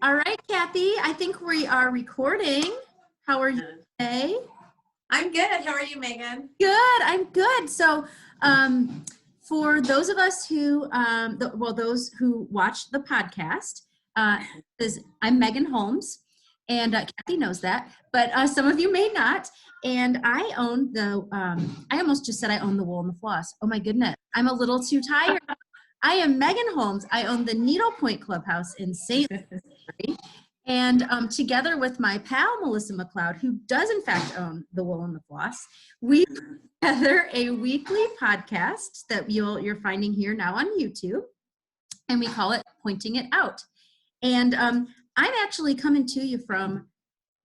All right, Kathy, I think we are recording. How are you today? I'm good. How are you, Megan? Good, I'm good. So, for those of us who, those who watch the podcast, I'm Megan Holmes, and Kathy knows that, but some of you may not. And I own I almost just said I own the Wool and the Floss. Oh my goodness, I'm a little too tired. I am Megan Holmes. I own the Needlepoint Clubhouse in St. Louis. And together with my pal, Melissa McLeod, who does in fact own the Wool and the Floss, we put together a weekly podcast that you're finding here now on YouTube. And we call it Pointing It Out. And I'm actually coming to you from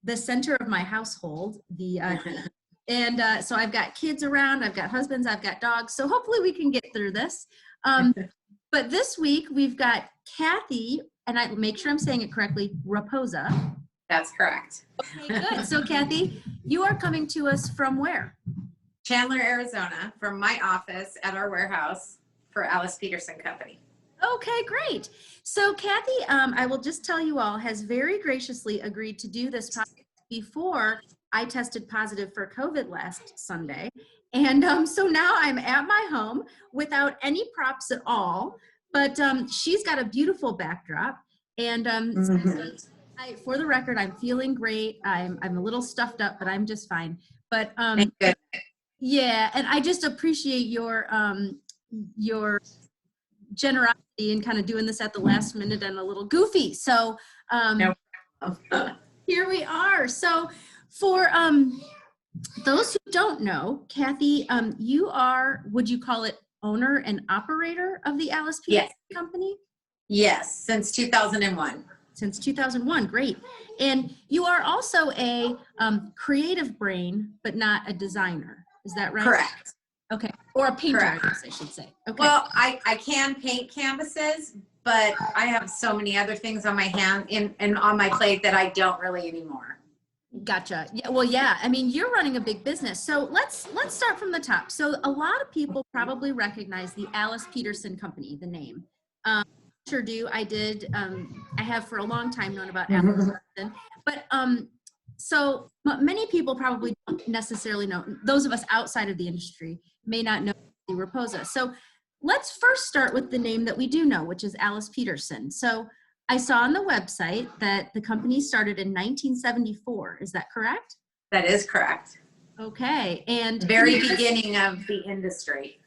the center of my household, so I've got kids around, I've got husbands, I've got dogs. So hopefully we can get through this. But this week we've got Cathy, and I make sure I'm saying it correctly, Rapoza. That's correct. Okay, good. So Cathy, you are coming to us from where? Chandler, Arizona, from my office at our warehouse for Alice Peterson Company. Okay, great. So Cathy, I will just tell you all, has very graciously agreed to do this podcast before I tested positive for COVID last Sunday. And so now I'm at my home without any props at all, but she's got a beautiful backdrop. And for the record, I'm feeling great. I'm a little stuffed up, but I'm just fine. But yeah, and I just appreciate your generosity in kind of doing this at the last minute and a little goofy. So here we are. So for those who don't know, Cathy, you are, would you call it owner and operator of the Alice Peterson Company? Yes, since 2001. Since 2001, great. And you are also a creative brain, but not a designer. Is that right? Correct. Okay, or a painter, I guess I should say. Okay. Well, I can paint canvases, but I have so many other things on my hand and on my plate that I don't really anymore. Gotcha. Yeah. Well, yeah. I mean, you're running a big business. So let's start from the top. So a lot of people probably recognize the Alice Peterson Company, the name. Sure do. I did. I have for a long time known about Alice Peterson, but so many people probably don't necessarily know. Those of us outside of the industry may not know the Rapoza. So let's first start with the name that we do know, which is Alice Peterson. So I saw on the website that the company started in 1974. Is that correct? That is correct. Okay. And very beginning of the industry.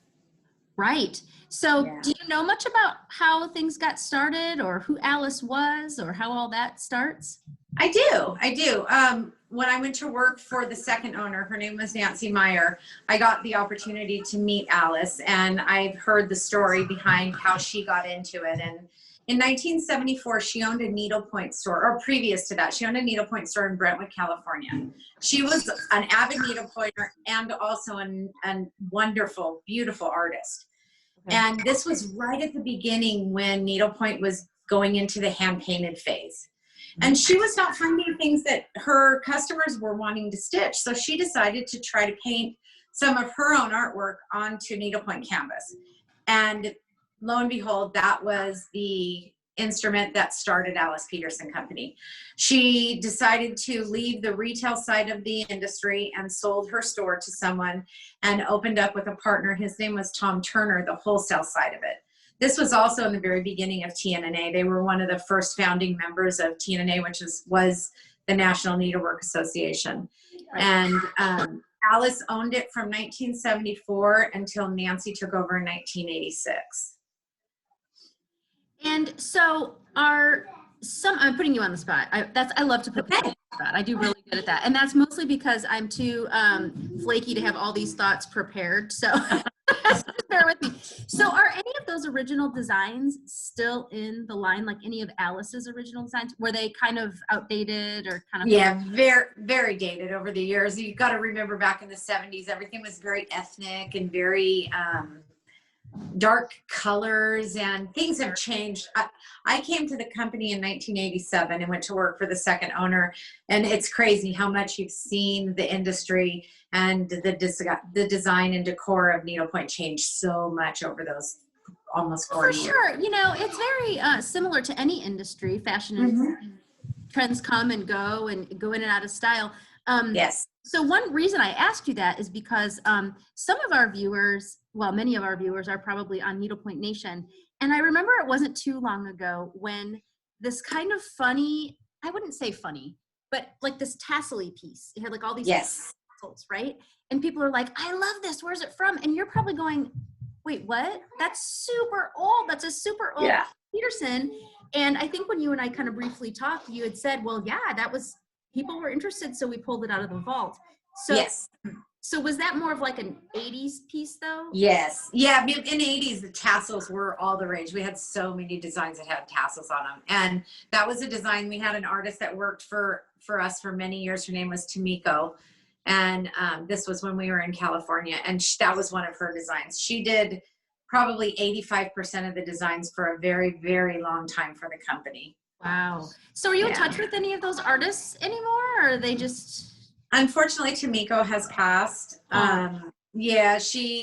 Right. So do you know much about how things got started or who Alice was or how all that starts? I do. When I went to work for the second owner, her name was Nancy Meyer, I got the opportunity to meet Alice, and I've heard the story behind how she got into it. And in 1974, she owned a needlepoint store, or previous to that, she owned a needlepoint store in Brentwood, California. She was an avid needlepointer and also a wonderful, beautiful artist. Okay. And this was right at the beginning when needlepoint was going into the hand-painted phase. And she was not finding things that her customers were wanting to stitch. So she decided to try to paint some of her own artwork onto needlepoint canvas. And lo and behold, that was the instrument that started Alice Peterson Company. She decided to leave the retail side of the industry and sold her store to someone and opened up with a partner. His name was Tom Turner, the wholesale side of it. This was also in the very beginning of TNNA. They were one of the first founding members of TNNA, which was the National Needlework Association. And Alice owned it from 1974 until Nancy took over in 1986. And so I'm putting you on the spot. I love to put people on the spot. I do really good at that. And that's mostly because I'm too flaky to have all these thoughts prepared. So just bear with me. So are any of those original designs still in the line, like any of Alice's original designs? Were they kind of outdated or kind of? Yeah, very, very dated over the years. You've got to remember back in the 70s, everything was very ethnic and very dark colors, and things have changed. I came to the company in 1987 and went to work for the second owner, and it's crazy how much you've seen the industry and the design and decor of needlepoint change so much over almost For 40 years. sure. You know, it's very similar to any industry. Fashion and trends come and go in and out of style. Yes. So one reason I asked you that is because some of our viewers, well, many of our viewers are probably on Needlepoint Nation. And I remember it wasn't too long ago when this kind of funny, I wouldn't say funny, but like this tassel-y piece. It had like all these tassels, right? And people are like, I love this. Where's it from? And you're probably going, wait, what? That's super old. That's a super old Peterson. And I think when you and I kind of briefly talked, you had said, well, yeah, that was, people were interested, so we pulled it out of the vault. So, yes. So was that more of like an 80s piece though? Yes. Yeah. In the 80s, the tassels were all the rage. We had so many designs that had tassels on them. And that was a design. We had an artist that worked for us for many years. Her name was Tomiko. And this was when we were in California. And that was one of her designs. She did probably 85% of the designs for a very, very long time for the company. Wow. So are you in touch with any of those artists anymore, or are they just... Unfortunately, Tomiko has passed. Yeah,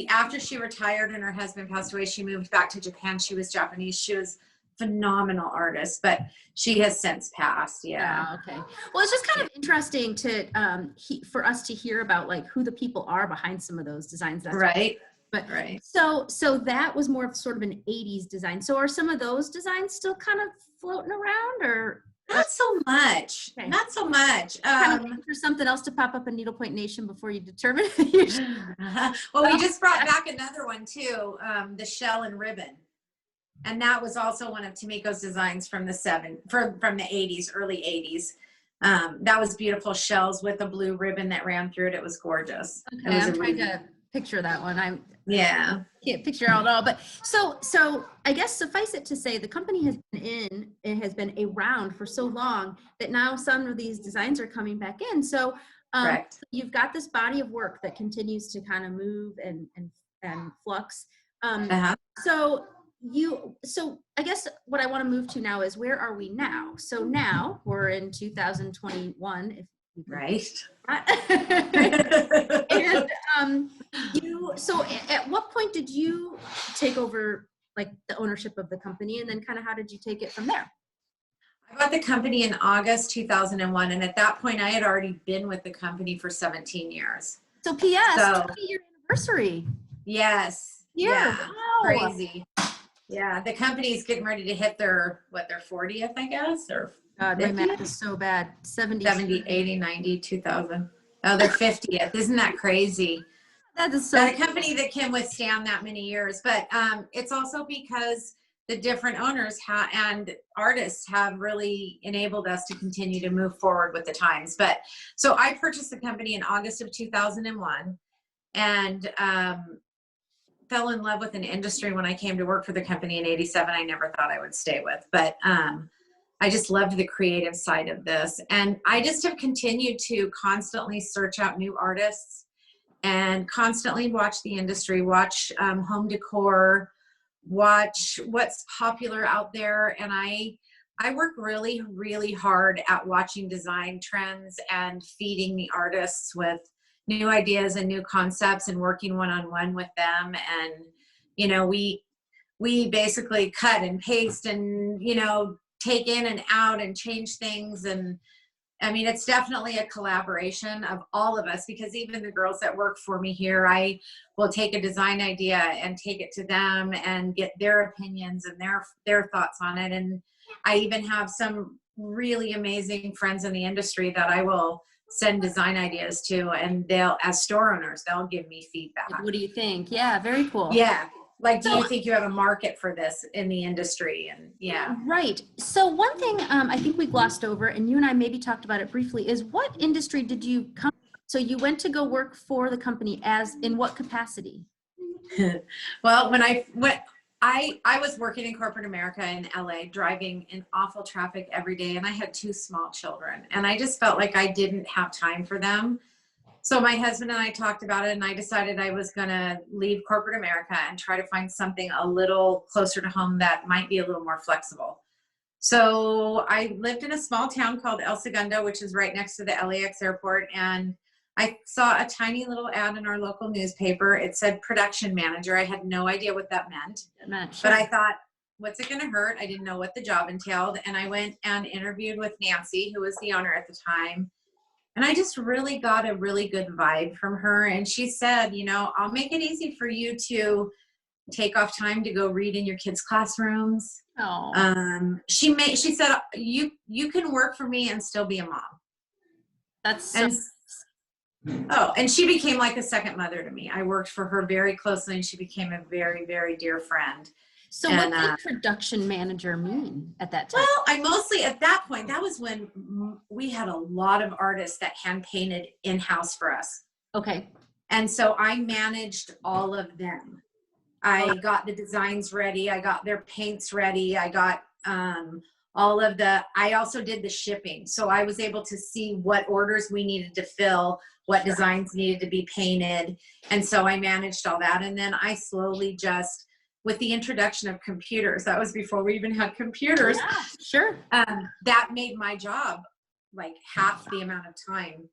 after she retired and her husband passed away, she moved back to Japan. She was Japanese. She was a phenomenal artist, but she has since passed. Yeah. Okay. Well, it's just kind of interesting to for us to hear about like who the people are behind some of those designs. That's right. But right. So that was more of sort of an 80s design. So are some of those designs still kind of floating around, or? Not so much. Okay. Not so much. Kind of for something else to pop up in Needlepoint Nation before you determine. Well, we just brought back another one too, the shell and ribbon, and that was also one of Tomiko's designs from the from the 80s, early 80s. That was beautiful shells with a blue ribbon that ran through it. It was gorgeous. Okay, I'm trying to picture that one. Yeah. Can't picture it all, but so I guess suffice it to say the company has been around for so long that now some of these designs are coming back in. So you've got this body of work that continues to kind of move and flux. So I guess what I want to move to now is, where are we now? So now we're in 2021, if right. And so at what point did you take over like the ownership of the company, and then kind of how did you take it from there? I bought the company in August 2001, and at that point I had already been with the company for 17 years. So happy year anniversary. Yes. Yeah. Wow. Crazy. Yeah, the company's getting ready to hit their 40th, I guess, or God, 50th? My math is so bad. 70, 80, 90, 2000. Oh, their 50th. Isn't that crazy? That is so. A company that can withstand that many years. But it's also because the different owners and artists have really enabled us to continue to move forward with the times. But so I purchased the company in August of 2001 and fell in love with an industry when I came to work for the company in 87. I never thought I would stay with, but I just loved the creative side of this. And I just have continued to constantly search out new artists and constantly watch the industry, watch home decor, watch what's popular out there. And I work really, really hard at watching design trends and feeding the artists with new ideas and new concepts and working one-on-one with them. And, you know, we basically cut and paste and, you know, take in and out and change things. And I mean, it's definitely a collaboration of all of us, because even the girls that work for me here, I will take a design idea and take it to them and get their opinions and their thoughts on it. And I even have some really amazing friends in the industry that I will send design ideas to, and they'll, as store owners, they'll give me feedback. What do you think? Yeah, very cool. Yeah. Like, do you think you have a market for this in the industry? And yeah. Right. So one thing I think we glossed over, and you and I maybe talked about it briefly, is what industry did you come from? So you went to go work for the company in what capacity? Well, when I was working in corporate America in LA, driving in awful traffic every day, and I had 2 small children, and I just felt like I didn't have time for them. So my husband and I talked about it, and I decided I was going to leave corporate America and try to find something a little closer to home that might be a little more flexible. So I lived in a small town called El Segundo, which is right next to the LAX airport. And I saw a tiny little ad in our local newspaper. It said production manager. I had no idea what that meant. But I thought, what's it going to hurt? I didn't know what the job entailed. And I went and interviewed with Nancy, who was the owner at the time. And I just really got a really good vibe from her. And she said, you know, I'll make it easy for you to take off time to go read in your kids' classrooms. Oh. She said, you can work for me and still be a mom. That's so. And she became like a second mother to me. I worked for her very closely, and she became a very, very dear friend. So what did production manager mean at that time? Well, I mostly, at that point, that was when we had a lot of artists that hand painted in-house for us. Okay. And so I managed all of them. I got the designs ready. I got their paints ready. I got I also did the shipping. So I was able to see what orders we needed to fill, what designs needed to be painted. And so I managed all that. And then I slowly just, with the introduction of computers, that was before we even had computers. Yeah, sure. That made my job like half the amount of time.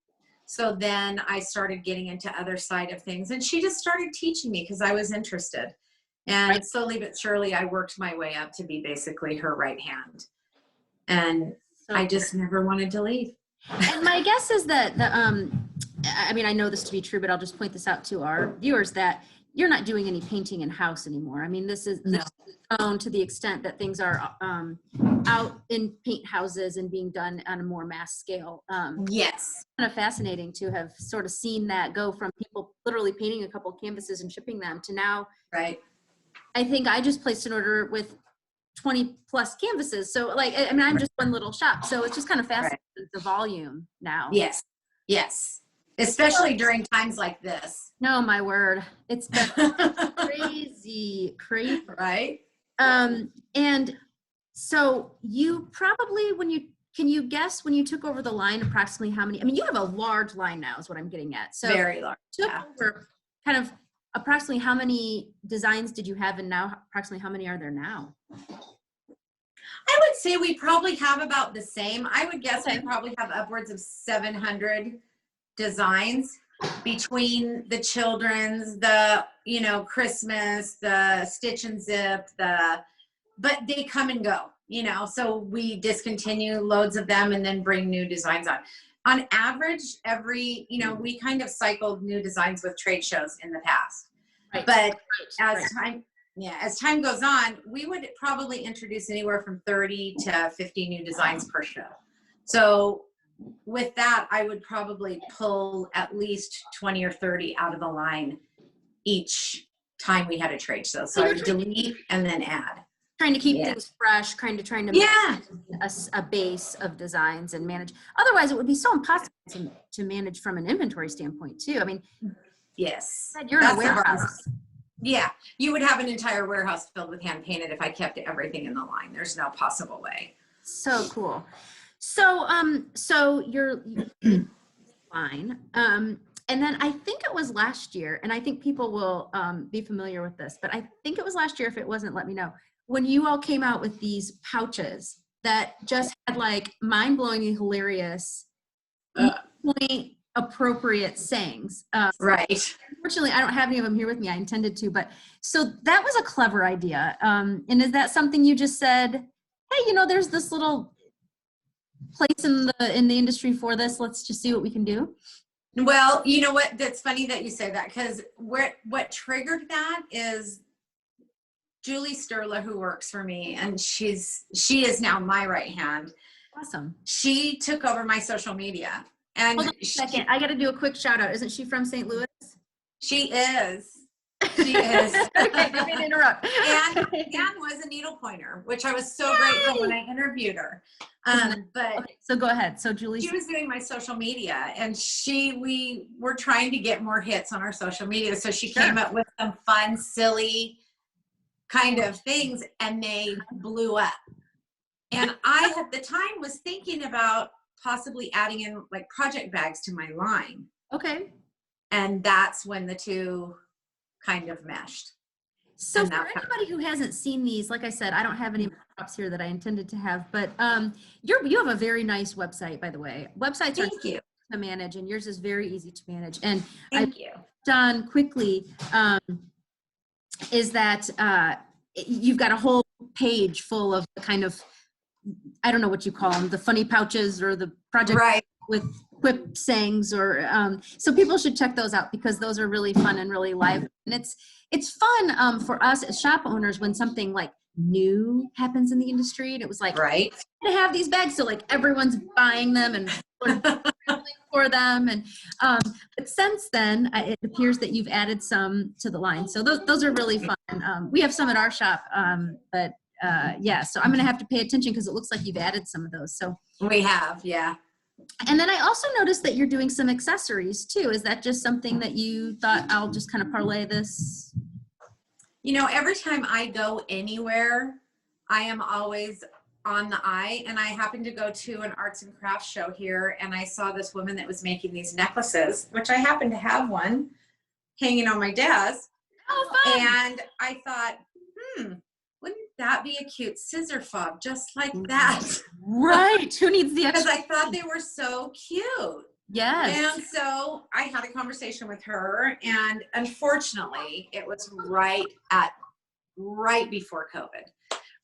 So then I started getting into other side of things, and she just started teaching me because I was interested. And slowly but surely I worked my way up to be basically her right hand. And I just never wanted to leave. And my guess is that I mean, I know this to be true, but I'll just point this out to our viewers that you're not doing any painting in house anymore. I mean, this is known to the extent that things are out in paint houses and being done on a more mass scale. Yes. Kind of fascinating to have sort of seen that go from people literally painting a couple of canvases and shipping them to now. Right. I think I just placed an order with 20 plus canvases. So like, I mean, I'm just one little shop. So it's just kind of fascinating the volume now. Yes. Yes. Especially during times like this. No, my word. It's been crazy. Right. And so you probably, can you guess when you took over the line, approximately how many, I mean, you have a large line now is what I'm getting at. So very large. Took over kind of approximately how many designs did you have, and now approximately how many are there now? I would say we probably have about the same. I would guess we probably have upwards of 700 designs between the children's, the, you know, Christmas, the stitch and zip, but they come and go, you know, so we discontinue loads of them and then bring new designs on. On average, you know, we kind of cycled new designs with trade shows in the past. Right. But as time goes on, we would probably introduce anywhere from 30 to 50 new designs per show. So with that, I would probably pull at least 20 or 30 out of the line each time we had a trade show. So I would delete and then add. Trying to keep things fresh, trying to manage a base of designs and manage. Otherwise, it would be so impossible to manage from an inventory standpoint too. I mean, yes, you're in a warehouse. Yeah, you would have an entire warehouse filled with hand painted if I kept everything in the line. There's no possible way. So cool. So you're fine. And then I think it was last year, and I think people will be familiar with this, but I think it was last year. If it wasn't, let me know. When you all came out with these pouches that just had like mind-blowingly hilarious, point appropriate sayings. Right. Unfortunately, I don't have any of them here with me. I intended to, but so that was a clever idea. And is that something you just said, hey, you know, there's this little place in the industry for this. Let's just see what we can do. Well, you know what? That's funny that you say that, because what triggered that is Julie Sterla, who works for me, and she is now my right hand. Awesome. She took over my social media. And hold on a second. I got to do a quick shout out. Isn't she from St. Louis? She is. She is. Okay, let me interrupt. And was a needle pointer, which I was so grateful when I interviewed her. But okay, so go ahead. So Julie, she was doing my social media, and we were trying to get more hits on our social media. So she came up with some fun, silly kind of things, and they blew up. And I, at the time, was thinking about possibly adding in like project bags to my line. Okay. And that's when the two kind of meshed. So for anybody who hasn't seen these, like I said, I don't have any props here that I intended to have, but you have a very nice website, by the way. Websites Thank you. to manage, and yours is very easy to manage. And Thank you. done quickly is that you've got a whole page full of kind of, I don't know what you call them, the funny pouches or the project with quip sayings, or so people should check those out because those are really fun and really lively. And it's fun for us as shop owners when something like new happens in the industry, and it was like to have these bags, so like everyone's buying them and for them, and but since then it appears that you've added some to the line, so those are really fun. We have some at our shop, but yeah, so I'm gonna have to pay attention because it looks like you've added some of those. So we have, yeah. And then I also noticed that you're doing some accessories too. Is that just something that you thought, I'll just kind of parlay this? You know, every time I go anywhere, I am always on the eye, and I happened to go to an arts and crafts show here, and I saw this woman that was making these necklaces, which I happen to have one hanging on my desk. Oh, fun. And I thought, wouldn't that be a cute scissor fob just like that? Right. Who needs the extra? Because I thought they were so cute. Yes. And so I had a conversation with her, and unfortunately it was right before COVID,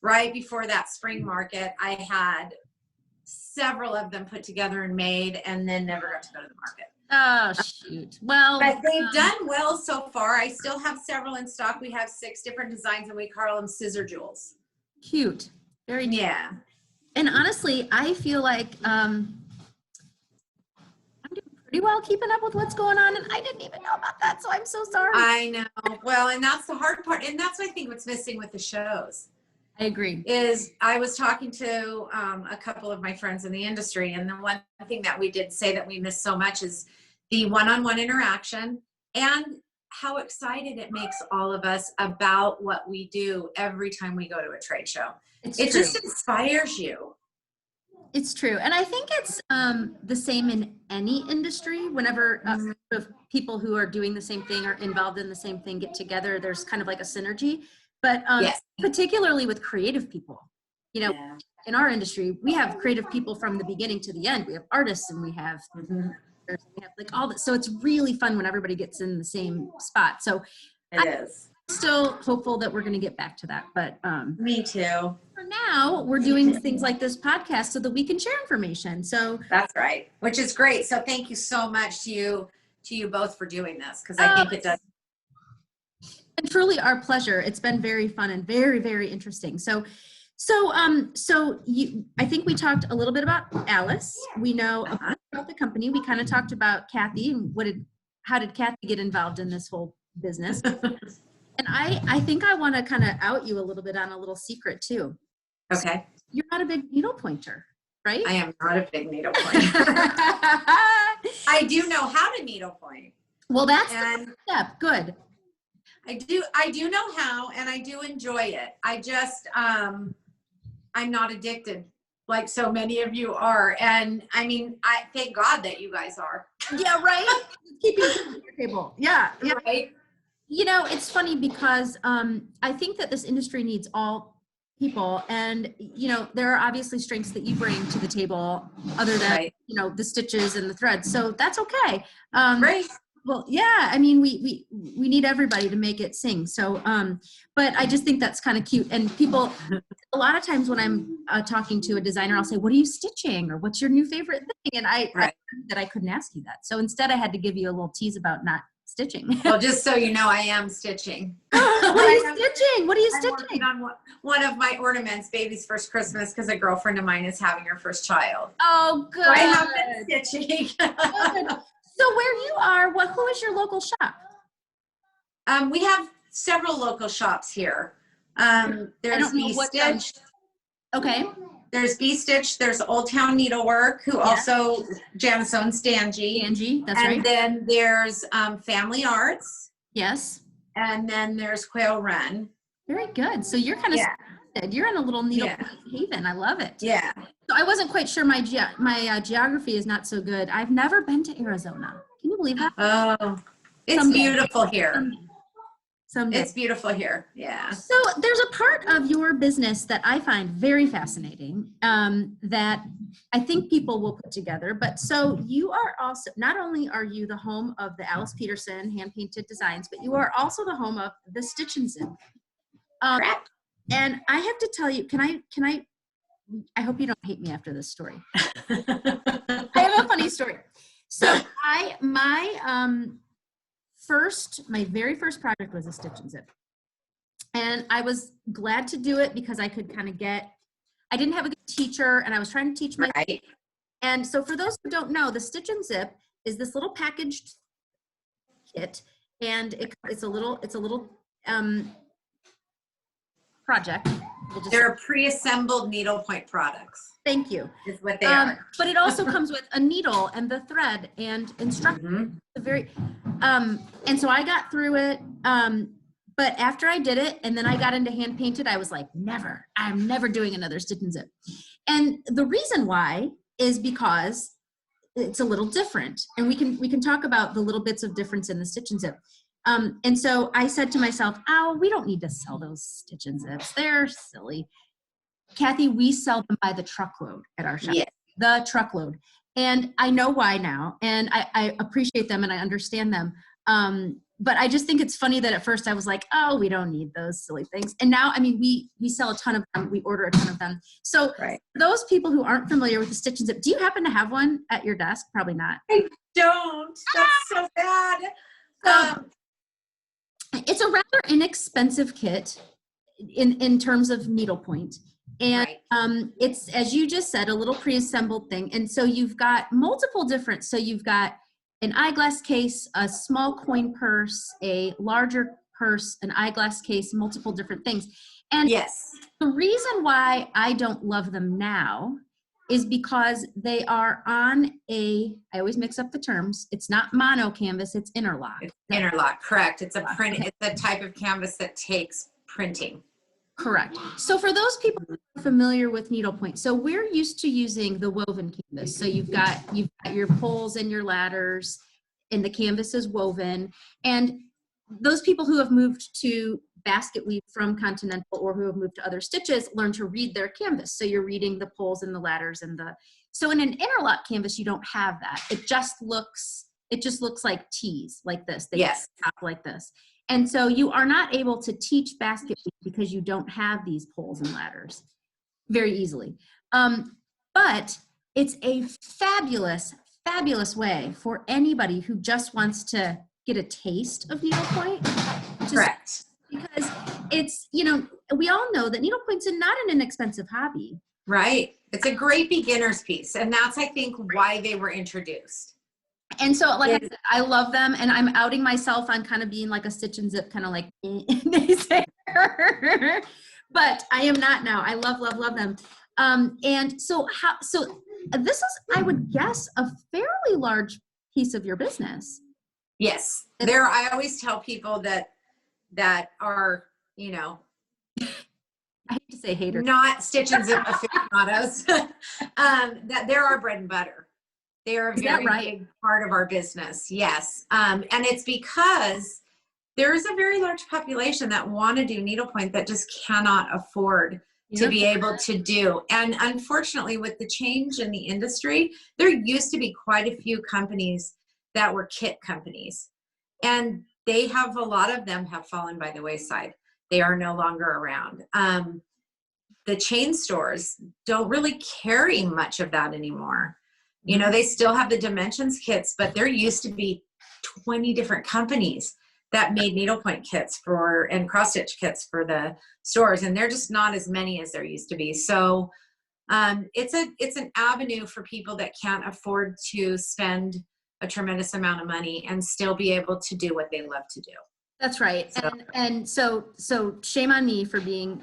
right before that spring market. I had several of them put together and made, and then never got to go to the market. Oh, shoot. Well, but they've done well so far. I still have several in stock. We have 6 different designs, and we call them scissor jewels. Cute. Very cute. Yeah. And honestly, I feel like I'm doing pretty well keeping up with what's going on, and I didn't even know about that, so I'm so sorry. I know. Well, and that's the hard part, and that's, I think, what's missing with the shows. I agree. Is I was talking to a couple of my friends in the industry, and the one thing that we did say that we miss so much is the one-on-one interaction, and how excited it makes all of us about what we do every time we go to a trade show. It just inspires you. It's true. And I think it's the same in any industry. Whenever people who are doing the same thing or involved in the same thing get together, there's kind of like a synergy. But particularly with creative people, you know, in our industry, we have creative people from the beginning to the end. We have artists, and we have like all that. So it's really fun when everybody gets in the same spot. So it is. Still hopeful that we're going to get back to that. But me too. For now, we're doing things like this podcast so that we can share information. So that's right, which is great. So thank you so much to you both for doing this, because I think it does. And truly our pleasure. It's been very fun and very, very interesting. So I think we talked a little bit about Alice. We know about the company. We kind of talked about Cathy and how did Cathy get involved in this whole business? And I think I want to kind of out you a little bit on a little secret too. Okay. You're not a big needle pointer, right? I am not a big needle pointer. I do know how to needle point. Well, that's the step. Good. I do know how, and I do enjoy it. I just, I'm not addicted like so many of you are. And I mean, I thank God that you guys are. Yeah, right? Keeping it on your table. Yeah. Right. You know, it's funny because I think that this industry needs all people. And, you know, there are obviously strengths that you bring to the table other than, you know, the stitches and the threads. So that's okay. Right. Well, yeah, I mean, we need everybody to make it sing. So, but I just think that's kind of cute. And people, a lot of times when I'm talking to a designer, I'll say, what are you stitching? Or what's your new favorite thing? And I couldn't ask you that. So instead I had to give you a little tease about not stitching. Well, just so you know, I am stitching. What are you stitching? What are you stitching? I'm on one of my ornaments, Baby's First Christmas, because a girlfriend of mine is having her first child. Oh, good. So I have been stitching. Good. So where you are, who is your local shop? We have several local shops here. There's Bee Stitch. Okay. There's Bee Stitch. There's Old Town Needlework, who also Janice owns Stangy. Stangy, that's right. And then there's Family Arts. Yes. And then there's Quail Run. Very good. So you're kind of you're in a little needle haven. I love it. Yeah. So I wasn't quite sure. My geography is not so good. I've never been to Arizona. Can you believe that? Oh, it's beautiful here. Someday. It's beautiful here. Yeah. So there's a part of your business that I find very fascinating that I think people will put together. But so you are also, not only are you the home of the Alice Peterson hand-painted designs, but you are also the home of the Stitch and Zip. Correct. And I have to tell you, I hope you don't hate me after this story. I have a funny story. So my very first project was a Stitch and Zip. And I was glad to do it because I could kind of I didn't have a good teacher and I was trying to teach my, Right. And so for those who don't know, the Stitch and Zip is this little packaged kit, and it's a little project. They're pre-assembled needlepoint products. Thank you. Is what they are. But it also comes with a needle and the thread and instructions. And so I got through it. But after I did it, and then I got into hand painted, I was like, I'm never doing another Stitch and Zip. And the reason why is because it's a little different. And we can talk about the little bits of difference in the Stitch and Zip. And so I said to myself, we don't need to sell those Stitch and Zips. They're silly. Cathy, we sell them by the truckload at our shop. Yes. The truckload. And I know why now. And I appreciate them and I understand them. But I just think it's funny that at first I was like, we don't need those silly things. And now, I mean, we sell a ton of them. We order a ton of them. So right. For those people who aren't familiar with the Stitch and Zip, do you happen to have one at your desk? Probably not. I don't. That's so bad. It's a rather inexpensive kit in terms of needlepoint. And right. It's, as you just said, a little pre-assembled thing. And so you've got multiple different, so you've got an eyeglass case, a small coin purse, a larger purse, an eyeglass case, multiple different things. And yes, the reason why I don't love them now is because they are on I always mix up the terms. It's not mono canvas, it's interlock. It's interlock, correct. It's a print, it's a type of canvas that takes printing. Correct. So for those people who are familiar with needlepoint, so we're used to using the woven canvas. So you've got your poles and your ladders, and the canvas is woven. And those people who have moved to basket weave from Continental or who have moved to other stitches learn to read their canvas. So you're reading the poles and the ladders so in an interlock canvas, you don't have that. It just looks like tees like this. They top like this. And so you are not able to teach basket weave because you don't have these poles and ladders very easily. But it's a fabulous, fabulous way for anybody who just wants to get a taste of needlepoint. Correct. Because it's, we all know that needlepoint's not an inexpensive hobby. Right. It's a great beginner's piece. And that's, I think, why they were introduced. And so, like I said, I love them, and I'm outing myself on kind of being like a Stitch and Zip, kind of like but I am not now. I love, love, love them. And so this is, I would guess, a fairly large piece of your business. Yes. I always tell people that are, I hate to say haters. Not Stitch and Zip aficionados, that they're our bread and butter. They are a very big part of our business. Yes. And it's because there's a very large population that want to do needlepoint that just cannot afford to be able to do. And unfortunately, with the change in the industry, there used to be quite a few companies that were kit companies. And a lot of them have fallen by the wayside. They are no longer around. The chain stores don't really carry much of that anymore. They still have the dimensions kits, but there used to be 20 different companies that made needlepoint kits and cross stitch kits for the stores. And they're just not as many as there used to be. So it's an avenue for people that can't afford to spend a tremendous amount of money and still be able to do what they love to do. That's right. And so shame on me for being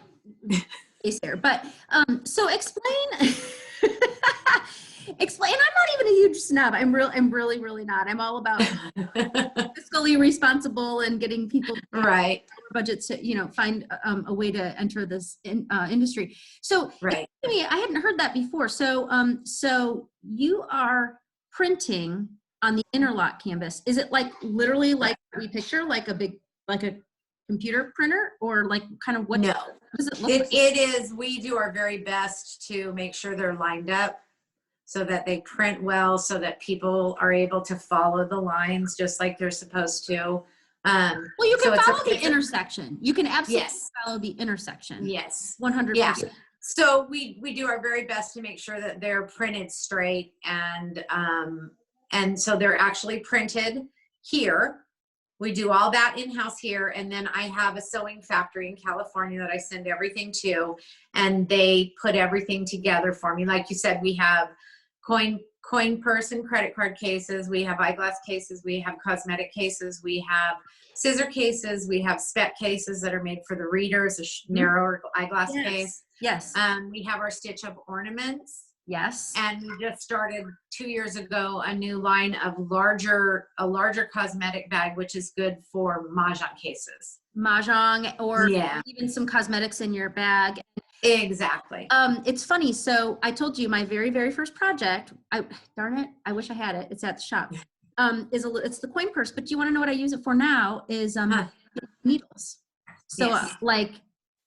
there. But so explain explain. And I'm not even a huge snob. I'm really, really not. I'm all about fiscally responsible and getting people budgets to find a way to enter this industry. So I hadn't heard that before. So so you are printing on the interlock canvas. Is it like literally like we picture like a computer printer, or like kind of what No, does it look like? it is, we do our very best to make sure they're lined up so that they print well, so that people are able to follow the lines just like they're supposed to. Well, you so can it's follow the intersection. You can absolutely Yes. follow the intersection. Yes. 100%. Yeah. So we do our very best to make sure that they're printed straight, and so they're actually printed here. We do all that in-house here, and then I have a sewing factory in California that I send everything to, and they put everything together for me. Like you said, we have coin purse and credit card cases, we have eyeglass cases, we have cosmetic cases, we have scissor cases, we have spec cases that are made for the readers, a narrower eyeglass case. Yes. We have our stitch up ornaments. Yes. And we just started 2 years ago a new line of a larger cosmetic bag, which is good for mahjong cases. Mahjong, or Yeah. even some cosmetics in your bag. Exactly. It's funny. So I told you my very, very first project, darn it, I wish I had it. It's at the shop. It's the coin purse, but do you want to know what I use it for now is needles. So Yes. like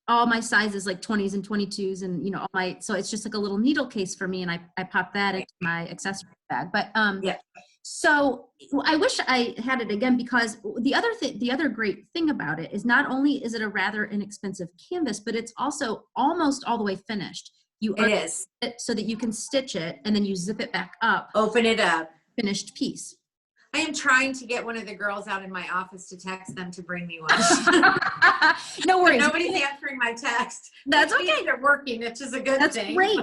all my sizes, like 20s and 22s, and you know, so it's just like a little needle case for me, and I pop that into my accessory bag. But Yeah. so I wish I had it again, because the other great thing about it is not only is it a rather inexpensive canvas, but it's also almost all the way finished. It is. It so that you can stitch it and then you zip it back up. Open it up. Finished piece. I am trying to get one of the girls out in my office to text them to bring me one. No worries. Nobody's answering my text. That's Which means okay. they're working, which is a good That's thing. great.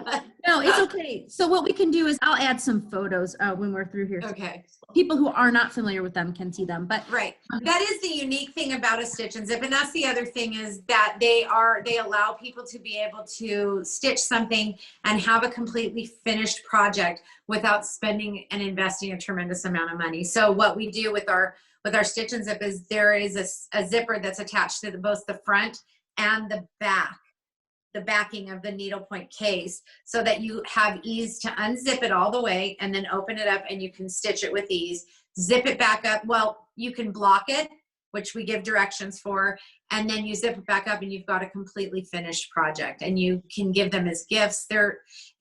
No, it's okay. So what we can do is I'll add some photos when we're through here. Okay. People who are not familiar with them can see them. But Right. That is the unique thing about a stitch and zip. And that's the other thing, is that they allow people to be able to stitch something and have a completely finished project without spending and investing a tremendous amount of money. So what we do with our stitch and zip is there is a zipper that's attached to both the front and the backing of the needlepoint case, so that you have ease to unzip it all the way and then open it up, and you can stitch it with ease. Zip it back up. Well, you can block it, which we give directions for, and then you zip it back up and you've got a completely finished project, and you can give them as gifts.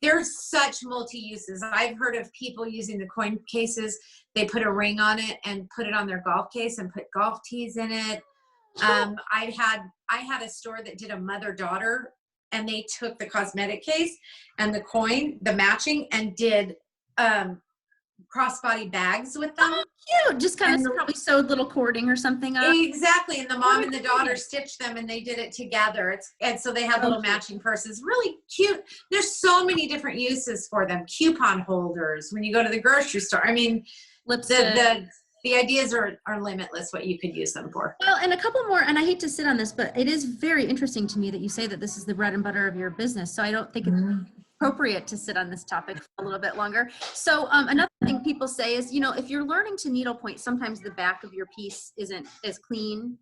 There's such multi-uses. I've heard of people using the coin cases. They put a ring on it and put it on their golf case and put golf tees in it. I had a store that did a mother-daughter, and they took the cosmetic case and the coin, the matching, and did crossbody bags with them. oh, cute. Just kind of probably sewed little cording or something up. Exactly. And the mom and the daughter stitched them, and they did it together. And so they have little matching purses. Really cute. There's so many different uses for them. Coupon holders when you go to the grocery store. I mean, the ideas are limitless what you could use them for. Well, and a couple more, and I hate to sit on this, but it is very interesting to me that you say that this is the bread and butter of your business. So I don't think it's appropriate to sit on this topic for a little bit longer. So another thing people say is, you know, if you're learning to needlepoint, sometimes the back of your piece isn't as clean.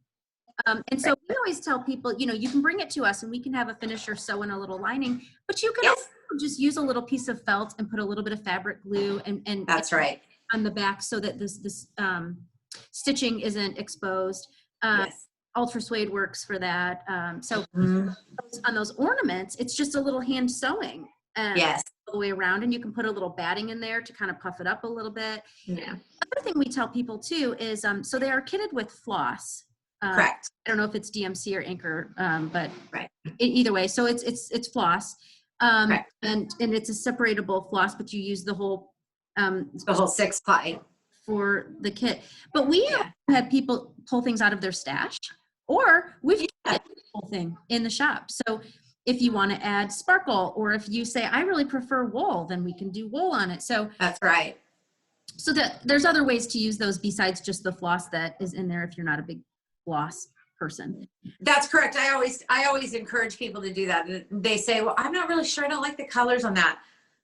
And so we always tell people, you know, you can bring it to us and we can have a finisher sew in a little lining, but you can also just use a little piece of felt and put a little bit of fabric glue and that's right. on the back, so that this stitching isn't exposed. Ultra suede works for that. So on those ornaments, it's just a little hand sewing all the way around, and you can put a little batting in there to kind of puff it up a little bit. Yeah. Other thing we tell people too is so they are kitted with floss. Correct. I don't know if it's DMC or Anchor, but right. Either way, so it's floss, and it's a separatable floss, but you use the whole 6-ply for the kit. But we have had people pull things out of their stash, or we've got the whole thing in the shop. So if you want to add sparkle, or if you say, I really prefer wool, then we can do wool on it. So that's right. So that there's other ways to use those besides just the floss that is in there if you're not a big floss person. That's correct. I always encourage people to do that. They say, well, I'm not really sure. I don't like the colors on that.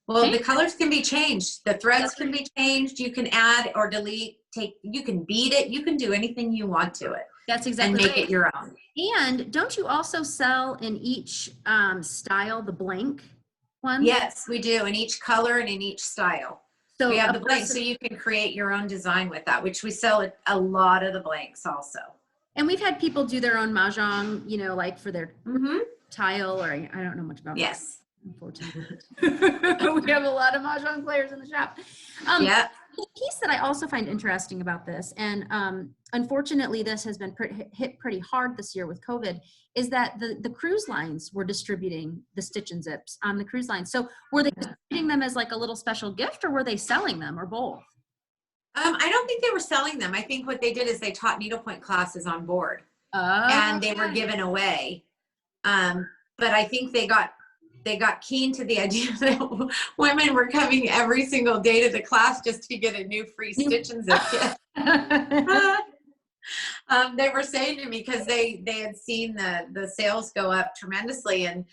Well, the colors can be changed. The threads can be changed. You can add or delete, you can bead it. You can do anything you want to it. That's exactly and make it your own. And don't you also sell in each style the blank one? Yes, we do, in each color and in each style. So we have the blank, so you can create your own design with that, which we sell a lot of the blanks also. And we've had people do their own mahjong, you know, like for their Mm-hmm. tile, or I don't know much about Yes. unfortunately. We have a lot of mahjong players in the shop. Yeah. The piece that I also find interesting about this, and unfortunately this has been hit pretty hard this year with COVID, is that the cruise lines were distributing the Stitch and Zips on the cruise lines. So were they distributing them as like a little special gift, or were they selling them, or both? I don't think they were selling them. I think what they did is they taught needlepoint classes on board, Oh, and they were given away. But I think they got keen to the idea that women were coming every single day to the class just to get a new free Stitch and Zip kit. They were saying to me, because they had seen the sales go up tremendously, and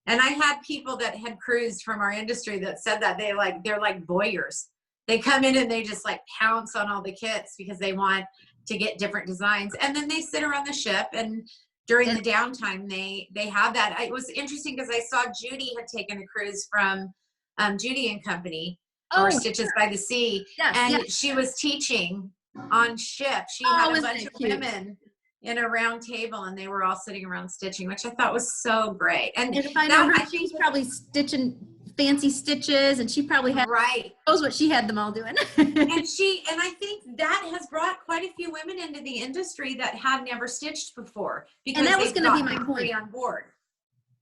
I had people that had cruised from our industry that said that they're like voyeurs. They come in and they just like pounce on all the kits because they want to get different designs, and then they sit around the ship, and during the downtime they have that. It was interesting because I saw Judy had taken a cruise from Judy and Company, or Stitches by the Sea, and she was teaching on ship. She had a bunch of women in a round table, and they were all sitting around stitching, which I thought was so great. And if I know her, she was probably stitching fancy stitches, and she probably knows what she had them all doing. and I think that has brought quite a few women into the industry that had never stitched before, because that was going to be my point on board.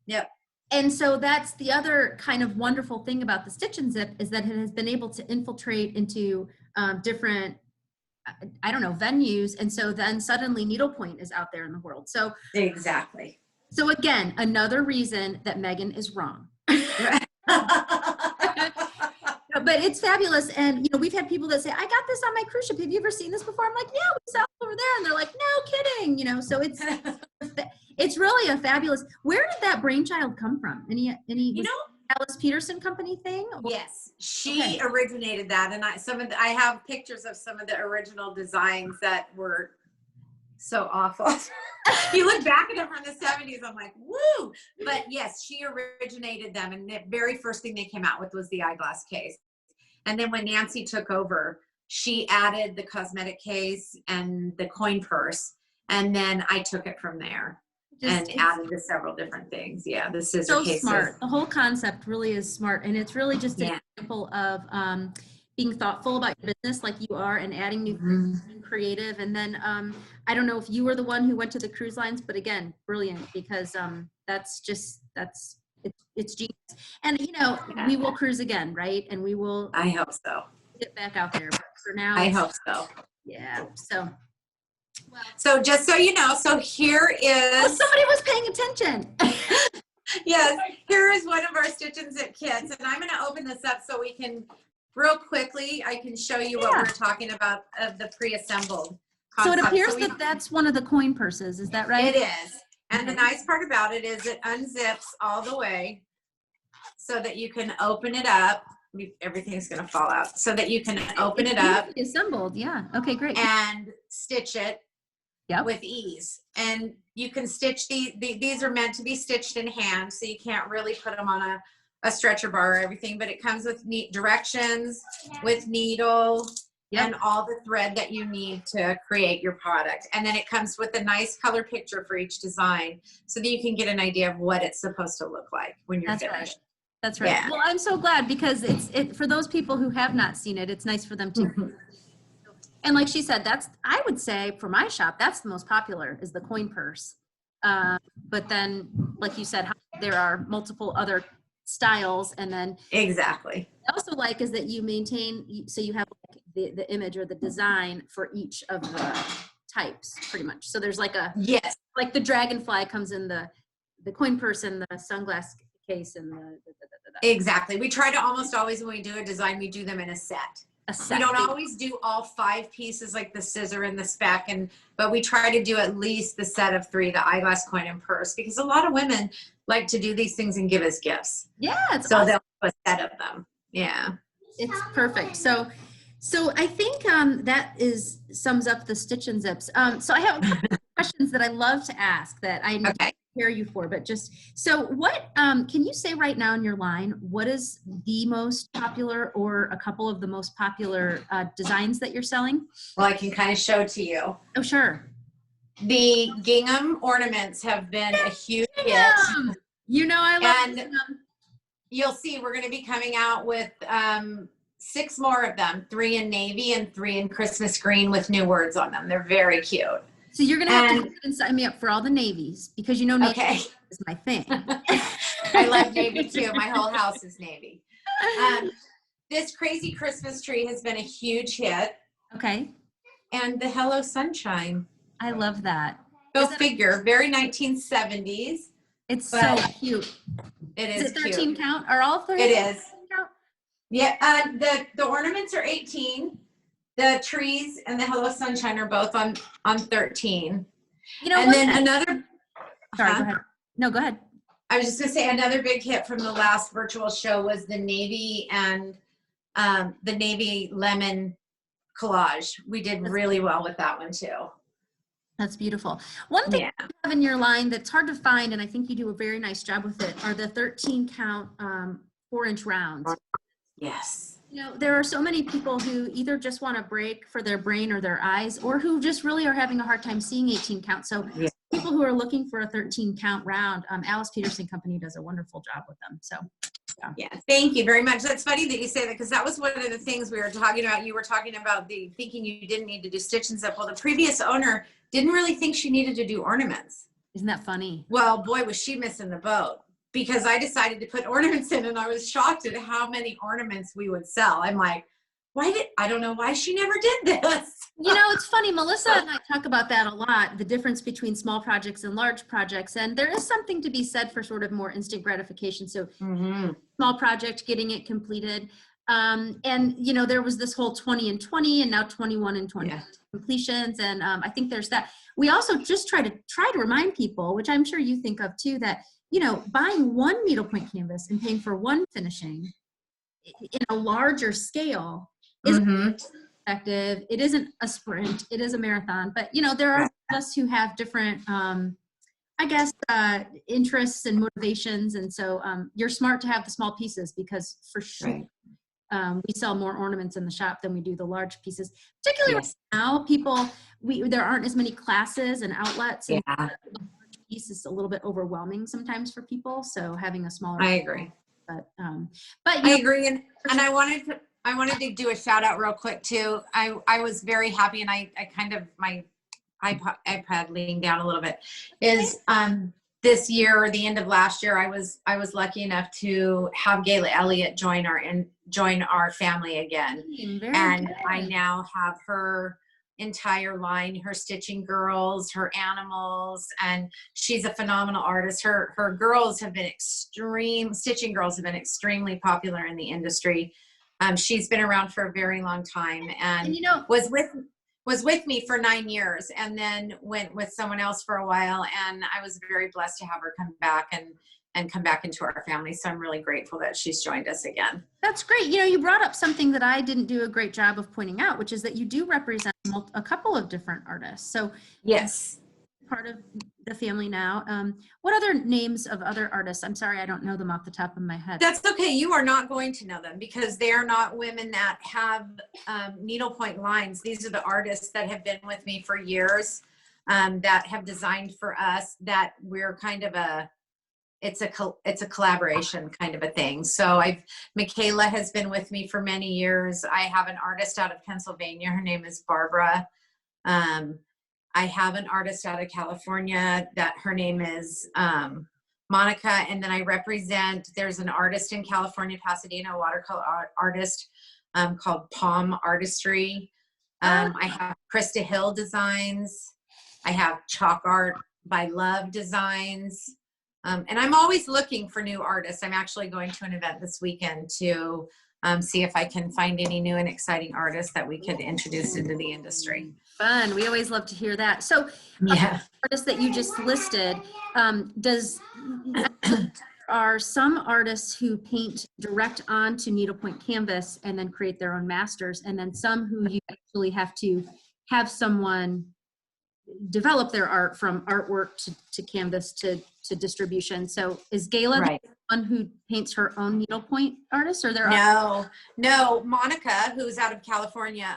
Yep. And so that's the other kind of wonderful thing about the Stitch and Zip, is that it has been able to infiltrate into different, I don't know, venues. And so then suddenly needlepoint is out there in the world. So exactly. So again, another reason that Megan is wrong. But it's fabulous. And, you know, we've had people that say, I got this on my cruise ship. Have you ever seen this before? I'm like, yeah, we saw it over there. And they're like, no kidding. You know, so it's really a fabulous, where did that brainchild come from? Any, you know, Alice Peterson company thing? Yes, she originated that. And I have pictures of some of the original designs that were so awful. You look back at them from the 70s, I'm like, woo! But yes, she originated them, and the very first thing they came out with was the eyeglass case. And then when Nancy took over, she added the cosmetic case and the coin purse, and then I took it from there and added to several different things. Yeah, the scissor cases. So smart. The whole concept really is smart, and it's really just an example of being thoughtful about your business like you are, and adding new creative. And then I don't know if you were the one who went to the cruise lines, but again, brilliant, because it's genius. And you know, we will cruise again, right? And we will, I hope so, get back out there. But for now, I hope so. Yeah. So so just so you know, so here is somebody was paying attention. Yes, here is one of our Stitch and Zip kits, and I'm going to open this up so we can real quickly, I can show you what we're talking about of the pre-assembled concept. So it appears that that's one of the coin purses. Is that right? It is. And the nice part about it is it unzips all the way so that you can open it up. Everything's going to fall out. So that you can open it up. Assembled, yeah. Okay, great. And stitch it with ease. And you can stitch these are meant to be stitched in hand, so you can't really put them on a stretcher bar or everything, but it comes with neat directions, with needle, and all the thread that you need to create your product. And then it comes with a nice color picture for each design, so that you can get an idea of what it's supposed to look like when you're finished. Right. That's right. Yeah. Well, I'm so glad, because it's for those people who have not seen it, it's nice for them to. And like she said, I would say for my shop, that's the most popular, is the coin purse. But then, like you said, there are multiple other styles, and then exactly. I also like is that you maintain, so you have like the image or the design for each of the types, pretty much. So there's like like the dragonfly comes in the coin purse and the sunglass case and the exactly. We try to almost always, when we do a design, we do them in a set. We don't always do all 5 pieces like the scissor and the speck, but we try to do at least the set of 3, the eyeglass, coin, and purse, because a lot of women like to do these things and give us gifts. Yeah, it's so awesome. They'll have a set of them. Yeah, it's perfect. So I think that sums up the Stitch and Zips. So I have a couple of questions that I love to ask that I prepare you for, but just so what can you say right now in your line, what is the most popular or a couple of the most popular designs that you're selling? Well, I can kind of show to you. Oh, sure. The gingham ornaments have been a huge hit. You know, I love And gingham. you'll see we're going to be coming out with 6 more of them, 3 in navy and 3 in Christmas green with new words on them. They're very cute. So you're going to have to sign me up for all the navies because you know navy Okay. is my thing. I love navy too. My whole house is navy. This crazy Christmas tree has been a huge hit. Okay. And the Hello Sunshine. I love that. Go figure. Very 1970s. It's so cute. It is. Is it 13 cute. count? Are all 13 It is. count? Yeah. The ornaments are 18. The trees and the Hello Sunshine are both on 13. You know, and then another. Sorry, go ahead. No, go ahead. I was just gonna say another big hit from the last virtual show was the navy and the navy lemon collage. We did really well with that one too. That's beautiful. One thing you have in your line that's hard to find, and I think you do a very nice job with it, are the 13 count 4-inch rounds. Yes. You know, there are so many people who either just want a break for their brain or their eyes, or who just really are having a hard time seeing 18 count. So people who are looking for a 13 count round, Alice Peterson Company does a wonderful job with them. So yeah, thank you very much. That's funny that you say that, because that was one of the things we were talking about. You were talking about the thinking you didn't need to do stitch and stuff. Well, the previous owner didn't really think she needed to do ornaments. Isn't that funny? Well, boy, was she missing the boat, because I decided to put ornaments in, and I was shocked at how many ornaments we would sell. I'm like, I don't know why she never did this. You know, it's funny, Melissa and I talk about that a lot, the difference between small projects and large projects. And there is something to be said for sort of more instant gratification. So small project, getting it completed. And, you know, there was this whole 20 and 20 and now 21 and 20 completions. And I think there's that. We also just try to remind people, which I'm sure you think of too, that, you know, buying one needlepoint canvas and paying for one finishing in a larger scale isn't effective. It isn't a sprint. It is a marathon. But, you know, there are us who have different, I guess, interests and motivations. And so you're smart to have the small pieces, because for sure we sell more ornaments in the shop than we do the large pieces. Particularly now, there aren't as many classes and outlets. And the large piece is a little bit overwhelming sometimes for people. So having a smaller. I agree. But I agree. And I wanted to do a shout out real quick too. I was very happy, and I kind of, my iPad leaning down a little bit, is this year, or the end of last year, I was lucky enough to have Gayla Elliott join our family again. And I now have her entire line, her stitching girls, her animals, and she's a phenomenal artist. Her girls have been stitching girls have been extremely popular in the industry. She's been around for a very long time, and you know, was with me for 9 years, and then went with someone else for a while. And I was very blessed to have her come back and come back into our family. So I'm really grateful that she's joined us again. That's great. You know, you brought up something that I didn't do a great job of pointing out, which is that you do represent a couple of different artists. So yes, part of the family now. What other names of other artists? I'm sorry, I don't know them off the top of my head. That's okay. You are not going to know them, because they are not women that have needlepoint lines. These are the artists that have been with me for years, that have designed for us, that we're kind of it's a collaboration kind of a thing. So Michaela has been with me for many years. I have an artist out of Pennsylvania. Her name is Barbara. I have an artist out of California that her name is Monica. And then I represent, there's an artist in California, Pasadena, a watercolor artist called Palm Artistry. I have Krista Hill Designs. I have Chalk Art by Love Designs. And I'm always looking for new artists. I'm actually going to an event this weekend to see if I can find any new and exciting artists that we could introduce into the industry. Fun. We always love to hear that. So artists that you just listed, are some artists who paint direct onto needlepoint canvas and then create their own masters, and then some who you actually have to have someone develop their art from artwork to canvas to distribution. So is Gayla the one who paints her own needlepoint artists, or there are? No, Monica, who's out of California,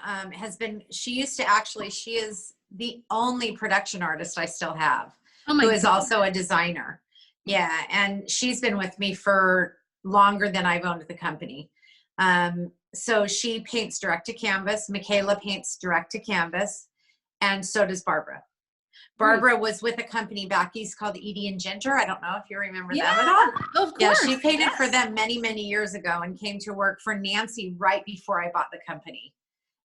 she is the only production artist I still have, Oh my who is God. also a designer. Yeah. And she's been with me for longer than I've owned the company. So she paints direct to canvas. Michaela paints direct to canvas. And so does Barbara. Barbara was with a company back east called Edie and Ginger. I don't know if you remember them at all. Of course. Yeah, she painted for them many, many years ago and came to work for Nancy right before I bought the company,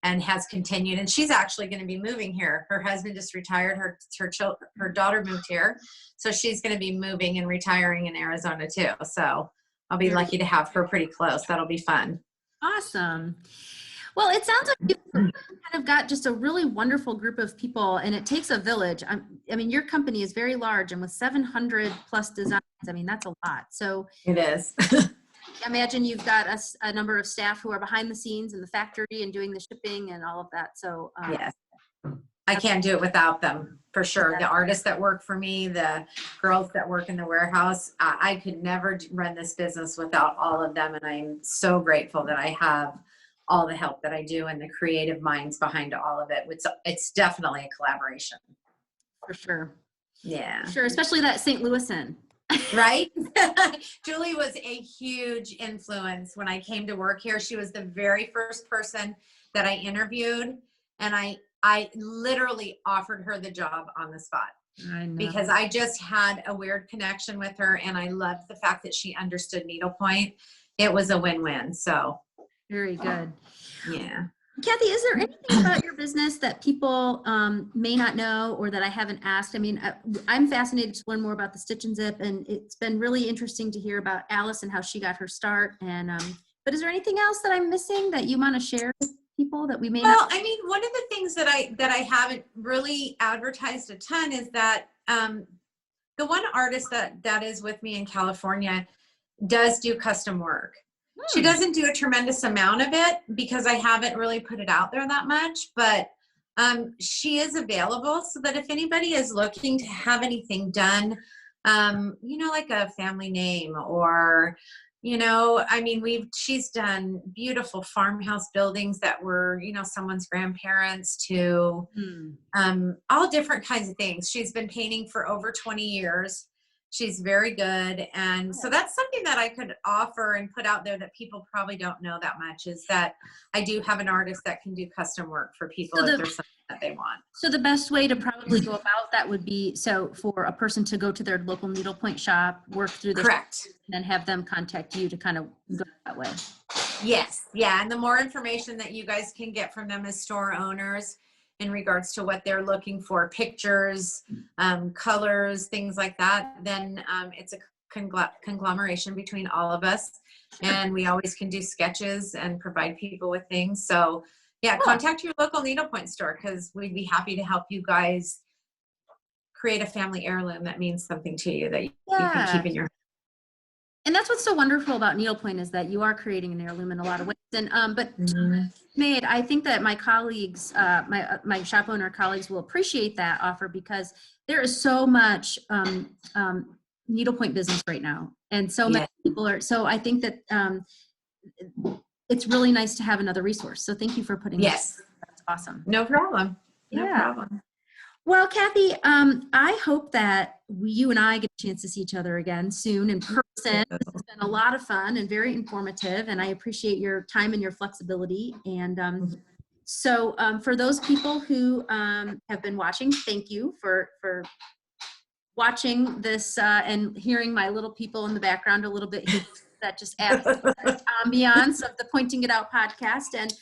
and has continued. And she's actually going to be moving here. Her husband just retired. Her daughter moved here. So she's going to be moving and retiring in Arizona too. So I'll be lucky to have her pretty close. That'll be fun. Awesome. Well, it sounds like you've kind of got just a really wonderful group of people, and it takes a village. I mean, your company is very large, and with 700 plus designs, I mean, that's a lot. So it is. I imagine you've got a number of staff who are behind the scenes in the factory and doing the shipping and all of that. So yes, I can't do it without them, for sure. The artists that work for me, the girls that work in the warehouse, I could never run this business without all of them. And I'm so grateful that I have all the help that I do and the creative minds behind all of it. It's definitely a collaboration. For sure. Yeah. Sure, especially that St. Louisan. Right? Julie was a huge influence when I came to work here. She was the very first person that I interviewed, and I literally offered her the job on the spot. I know. Because I just had a weird connection with her, and I loved the fact that she understood needlepoint. It was a win-win. So very good. Yeah. Cathy, is there anything about your business that people may not know or that I haven't asked? I mean, I'm fascinated to learn more about the Stitch and Zip, and it's been really interesting to hear about Alice and how she got her start. And but is there anything else that I'm missing that you want to share with people that we may not? Well, I mean, one of the things that I haven't really advertised a ton is that the one artist that is with me in California does do custom work. She doesn't do a tremendous amount of it because I haven't really put it out there that much, but she is available, so that if anybody is looking to have anything done, like a family name or, I mean, she's done beautiful farmhouse buildings that were, someone's grandparents to all different kinds of things. She's been painting for over 20 years. She's very good. And so that's something that I could offer and put out there that people probably don't know that much, is that I do have an artist that can do custom work for people if there's something that they want. So the best way to probably go about that would be, for a person to go to their local needlepoint shop, work through the correct, and then have them contact you to kind of go that way. Yes. Yeah. And the more information that you guys can get from them as store owners in regards to what they're looking for, pictures, colors, things like that, then it's a conglomeration between all of us. And we always can do sketches and provide people with things. So yeah, contact your local needlepoint store, because we'd be happy to help you guys create a family heirloom that means something to you, that you can keep in your. And that's what's so wonderful about needlepoint, is that you are creating an heirloom in a lot of ways. And I think that my colleagues, my shop owner colleagues, will appreciate that offer, because there is so much needlepoint business right now, and so many people are. So I think that it's really nice to have another resource. So thank you for putting. Yes, that's awesome. No problem. No problem. Well, Cathy, I hope that you and I get a chance to see each other again soon in person. This has been a lot of fun and very informative, and I appreciate your time and your flexibility. And so for those people who have been watching, thank you for watching this and hearing my little people in the background a little bit. That just adds to the ambiance of the Pointing It Out podcast. And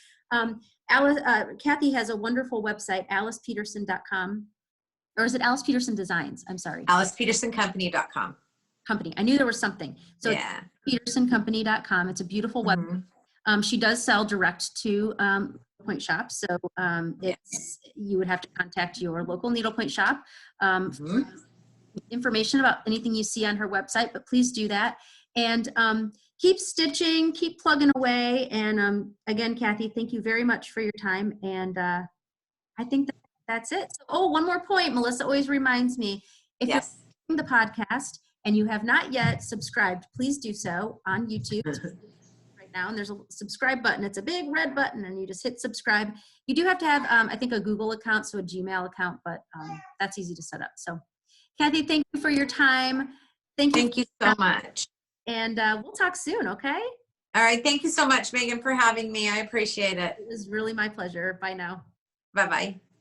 Cathy has a wonderful website, alicepeterson.com. Or is it Alice Peterson Designs? I'm sorry. AlicePetersonCompany.com. Company. I knew there was something. So PetersonCompany.com. It's a beautiful website. She does sell direct to point shops. So you would have to contact your local needlepoint shop for information about anything you see on her website, but please do that. And keep stitching, keep plugging away. And again, Cathy, thank you very much for your time. And I think that's it. So, one more point. Melissa always reminds me, if you're watching the podcast and you have not yet subscribed, please do so on YouTube. Right now, and there's a subscribe button. It's a big red button, and you just hit subscribe. You do have to have, I think, a Google account, so a Gmail account, but that's easy to set up. So, Cathy, thank you for your time. Thank you so much. And we'll talk soon, okay? All right. Thank you so much, Megan, for having me. I appreciate it. It was really my pleasure. Bye now. Bye-bye.